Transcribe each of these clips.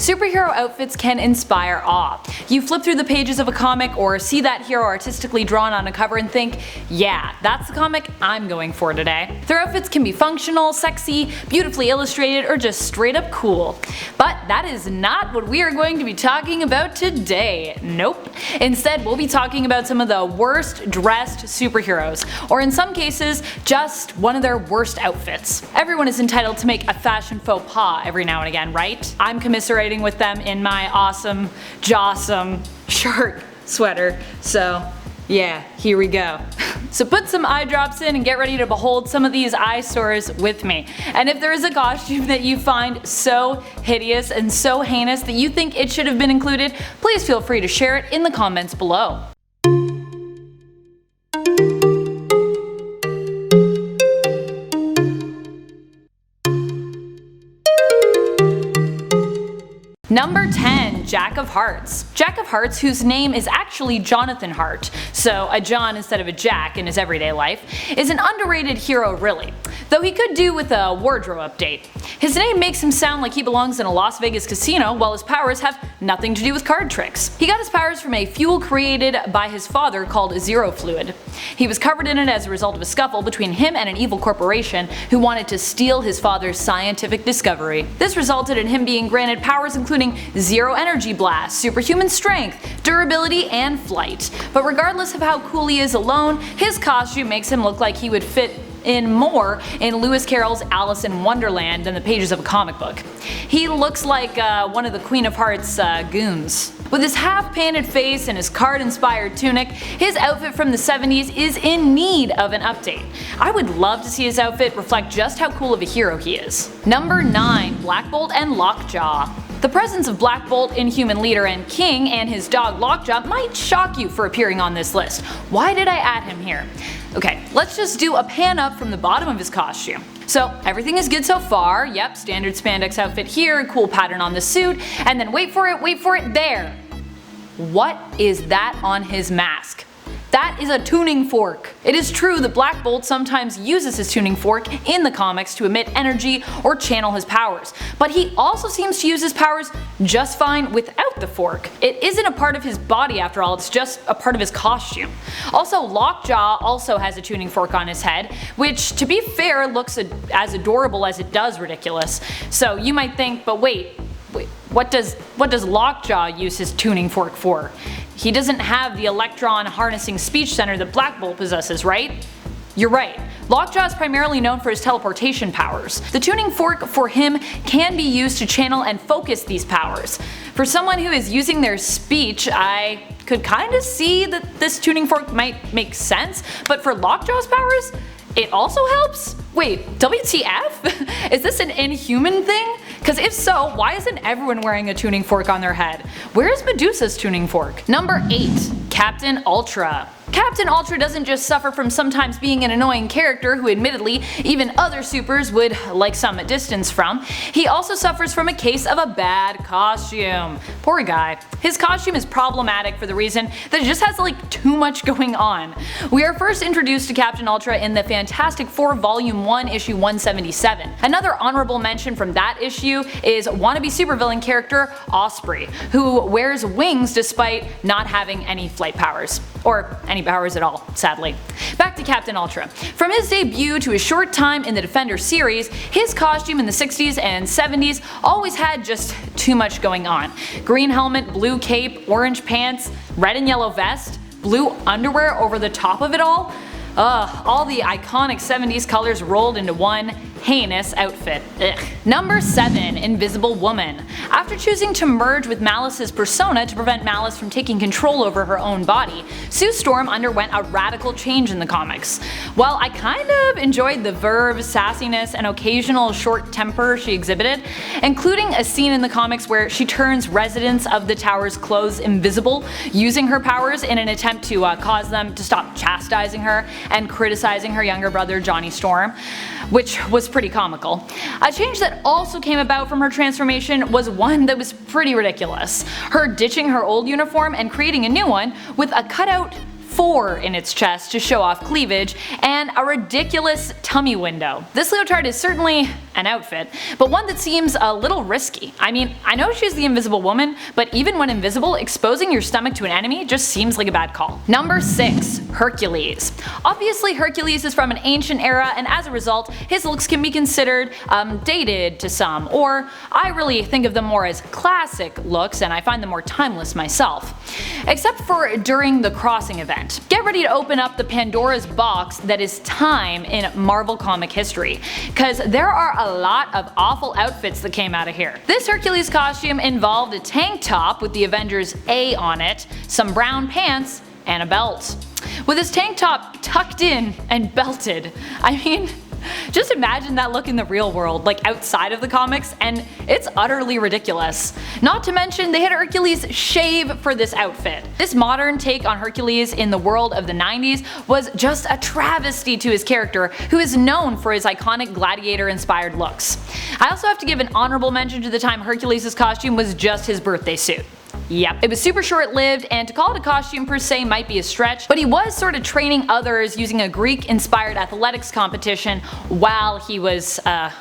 Superhero outfits can inspire awe. You flip through the pages of a comic or see that hero artistically drawn on a cover and think, yeah, that's the comic I'm going for today. Their outfits can be functional, sexy, beautifully illustrated, or just straight up cool. But that is not what we are going to be talking about today. Nope. Instead, we'll be talking about some of the worst dressed superheroes, or in some cases, just one of their worst outfits. Everyone is entitled to make a fashion faux pas every now and again, right? I'm commiserating with them in my awesome, jawsome shark sweater, so yeah, here we go. So put some eye drops in and get ready to behold some of these eyesores with me. And if there is a costume that you find so hideous and so heinous that you think it should have been included, please feel free to share it in the comments below. Number 10. Jack of Hearts. Jack of Hearts, whose name is actually Jonathan Hart, so a John instead of a Jack in his everyday life, is an underrated hero really, though he could do with a wardrobe update. His name makes him sound like he belongs in a Las Vegas casino, while his powers have nothing to do with card tricks. He got his powers from a fuel created by his father called Zero Fluid. He was covered in it as a result of a scuffle between him and an evil corporation who wanted to steal his father's scientific discovery. This resulted in him being granted powers including zero energy blast, superhuman strength, durability, and flight. But regardless of how cool he is alone, his costume makes him look like he would fit in more in Lewis Carroll's Alice in Wonderland than the pages of a comic book. He looks like one of the Queen of Hearts goons. With his half-painted face and his card-inspired tunic, his outfit from the 70s is in need of an update. I would love to see his outfit reflect just how cool of a hero he is. Number 9. Black Bolt and Lockjaw. The presence of Black Bolt, Inhuman leader and king, and his dog Lockjaw might shock you for appearing on this list. Why did I add him here? Okay, let's just do a pan up from the bottom of his costume. So everything is good so far. Yep, standard spandex outfit here, cool pattern on the suit, and then wait for it, there. What is that on his mask? That is a tuning fork. It is true that Black Bolt sometimes uses his tuning fork in the comics to emit energy or channel his powers, but he also seems to use his powers just fine without the fork. It isn't a part of his body after all, it's just a part of his costume. Also, Lockjaw also has a tuning fork on his head, which to be fair looks as adorable as it does ridiculous. So you might think, but wait, what does Lockjaw use his tuning fork for? He doesn't have the electron harnessing speech center that Black Bolt possesses, right? You're right. Lockjaw is primarily known for his teleportation powers. The tuning fork for him can be used to channel and focus these powers. For someone who is using their speech, I could kinda see that this tuning fork might make sense, but for Lockjaw's powers, it also helps? Wait, WTF? Is this an Inhuman thing? Cause if so, why isn't everyone wearing a tuning fork on their head? Where's Medusa's tuning fork? Number 8. Captain Ultra. Captain Ultra doesn't just suffer from sometimes being an annoying character who admittedly even other supers would like some distance from, he also suffers from a case of a bad costume. Poor guy. His costume is problematic for the reason that it just has like too much going on. We are first introduced to Captain Ultra in the Fantastic Four Volume 1 issue 177. Another honorable mention from that issue is wannabe supervillain character Osprey, who wears wings despite not having any flight powers. Or any powers at all, sadly. Back to Captain Ultra. From his debut to his short time in the Defender series, his costume in the 60s and 70s always had just too much going on. Green helmet, blue cape, orange pants, red and yellow vest, blue underwear over the top of it all. All the iconic 70s colors rolled into one heinous outfit. Ugh. Number 7. Invisible Woman. After choosing to merge with Malice's persona to prevent Malice from taking control over her own body, Sue Storm underwent a radical change in the comics. While I kind of enjoyed the verve, sassiness, and occasional short temper she exhibited, including a scene in the comics where she turns residents of the tower's clothes invisible, using her powers in an attempt to cause them to stop chastising her and criticizing her younger brother Johnny Storm, which was pretty comical. A change that also came about from her transformation was one that was pretty ridiculous. Her ditching her old uniform and creating a new one with a cutout 4 in its chest to show off cleavage, and a ridiculous tummy window. This leotard is certainly an outfit, but one that seems a little risky. I mean, I know she's the Invisible Woman, but even when invisible, exposing your stomach to an enemy just seems like a bad call. Number 6. Hercules. Obviously Hercules is from an ancient era, and as a result, his looks can be considered dated to some, or I really think of them more as classic looks, and I find them more timeless myself. Except for during the Crossing event. Get ready to open up the Pandora's box that is time in Marvel comic history, cause there are a lot of awful outfits that came out of here. This Hercules costume involved a tank top with the Avengers A on it, some brown pants, and a belt. With his tank top tucked in and belted. I mean, just imagine that look in the real world, like outside of the comics, and it's utterly ridiculous. Not to mention they had Hercules shave for this outfit. This modern take on Hercules in the world of the 90s was just a travesty to his character, who is known for his iconic gladiator-inspired looks. I also have to give an honorable mention to the time Hercules' costume was just his birthday suit. Yep, it was super short-lived, and to call it a costume per se might be a stretch, but he was sort of training others using a Greek-inspired athletics competition while he was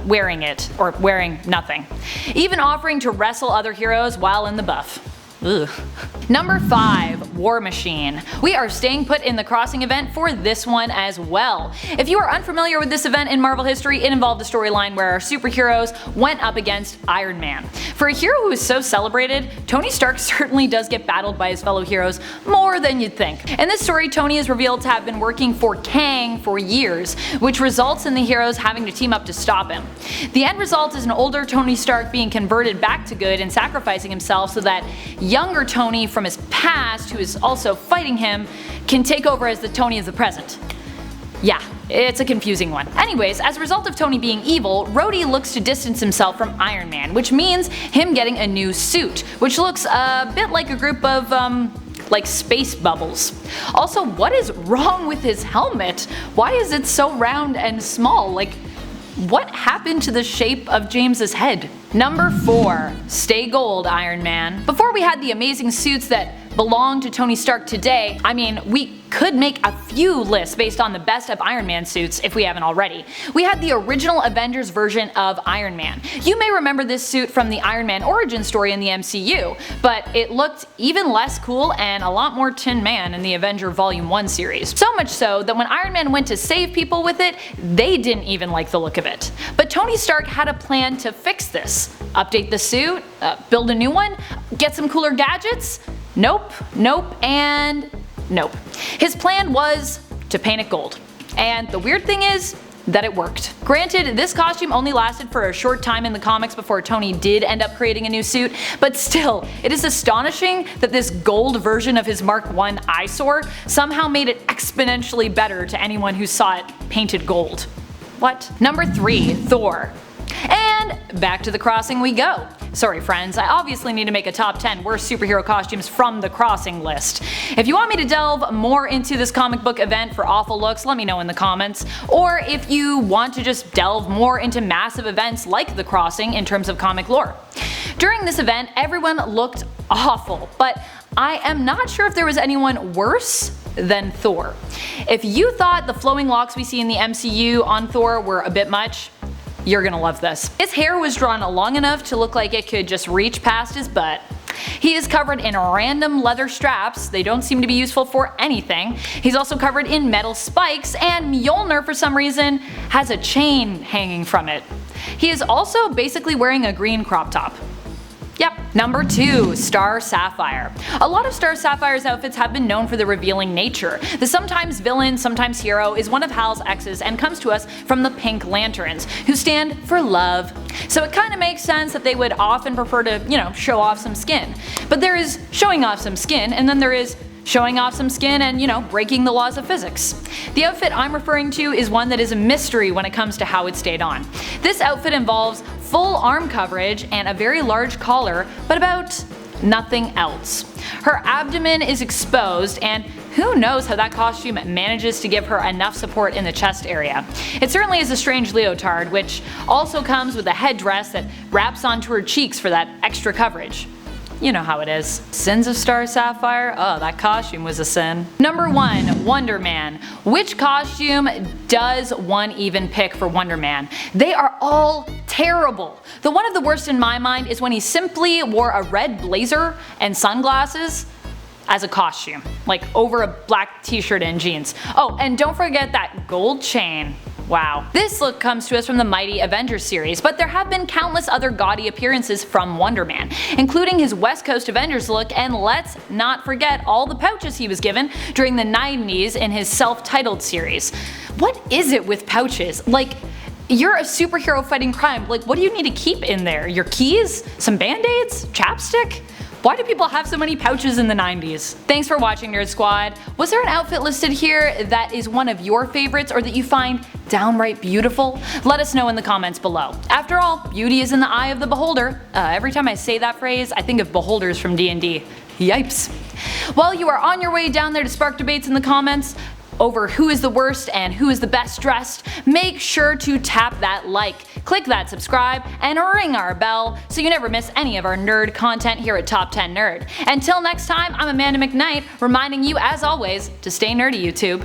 wearing it, or wearing nothing. Even offering to wrestle other heroes while in the buff. Ugh. Number 5. War Machine. We are staying put in the Crossing event for this one as well. If you are unfamiliar with this event in Marvel history, it involved a storyline where our superheroes went up against Iron Man. For a hero who is so celebrated, Tony Stark certainly does get battled by his fellow heroes more than you'd think. In this story, Tony is revealed to have been working for Kang for years, which results in the heroes having to team up to stop him. The end result is an older Tony Stark being converted back to good and sacrificing himself so that younger Tony from his past, who is also fighting him, can take over as the Tony of the present. Yeah, it's a confusing one. Anyways, as a result of Tony being evil, Rhodey looks to distance himself from Iron Man, which means him getting a new suit, which looks a bit like a group of, like space bubbles. Also, what is wrong with his helmet? Why is it so round and small? Like, what happened to the shape of James's head? Number 4. Stay gold, Iron Man. Before we had the amazing suits that belong to Tony Stark today, I mean, we could make a few lists based on the best of Iron Man suits if we haven't already. We had the original Avengers version of Iron Man. You may remember this suit from the Iron Man origin story in the MCU, but it looked even less cool and a lot more Tin Man in the Avenger Volume 1 series. So much so that when Iron Man went to save people with it, they didn't even like the look of it. But Tony Stark had a plan to fix this. Update the suit, build a new one, get some cooler gadgets? Nope, nope, and nope. His plan was to paint it gold. And the weird thing is that it worked. Granted, this costume only lasted for a short time in the comics before Tony did end up creating a new suit, but still, it is astonishing that this gold version of his Mark I eyesore somehow made it exponentially better to anyone who saw it painted gold. What? Number 3. Thor. And back to the Crossing we go. Sorry friends, I obviously need to make a top 10 worst superhero costumes from the Crossing list. If you want me to delve more into this comic book event for awful looks, let me know in the comments. Or if you want to just delve more into massive events like the Crossing in terms of comic lore. During this event, everyone looked awful, but I am not sure if there was anyone worse than Thor. If you thought the flowing locks we see in the MCU on Thor were a bit much, you're gonna love this. His hair was drawn long enough to look like it could just reach past his butt. He is covered in random leather straps, they don't seem to be useful for anything. He's also covered in metal spikes, and Mjolnir for some reason has a chain hanging from it. He is also basically wearing a green crop top. Yep. Number 2. Star Sapphire. A lot of Star Sapphire's outfits have been known for their revealing nature. The sometimes villain, sometimes hero is one of Hal's exes and comes to us from the Pink Lanterns, who stand for love. So it kinda makes sense that they would often prefer to, show off some skin. But there is showing off some skin, and then there is showing off some skin and, breaking the laws of physics. The outfit I'm referring to is one that is a mystery when it comes to how it stayed on. This outfit involves full arm coverage and a very large collar, but about nothing else. Her abdomen is exposed, and who knows how that costume manages to give her enough support in the chest area. It certainly is a strange leotard, which also comes with a headdress that wraps onto her cheeks for that extra coverage. You know how it is. Sins of Star Sapphire? Oh, that costume was a sin. Number 1. Wonder Man. Which costume does one even pick for Wonder Man? They are all terrible. The one of the worst in my mind is when he simply wore a red blazer and sunglasses as a costume, like over a black t-shirt and jeans. Oh, and don't forget that gold chain. Wow. This look comes to us from the Mighty Avengers series, but there have been countless other gaudy appearances from Wonder Man, including his West Coast Avengers look, and let's not forget all the pouches he was given during the 90s in his self-titled series. What is it with pouches? Like, you're a superhero fighting crime, like what do you need to keep in there? Your keys? Some band-aids? Chapstick? Why do people have so many pouches in the 90s? Thanks for watching, Nerd Squad. Was there an outfit listed here that is one of your favorites or that you find downright beautiful? Let us know in the comments below. After all, beauty is in the eye of the beholder. Every time I say that phrase, I think of beholders from D&D. Yipes. While you are on your way down there to spark debates in the comments over who is the worst and who is the best dressed, make sure to tap that like, click that subscribe, and ring our bell so you never miss any of our nerd content here at Top 10 Nerd. Until next time, I'm Amanda McKnight, reminding you as always to stay nerdy, YouTube.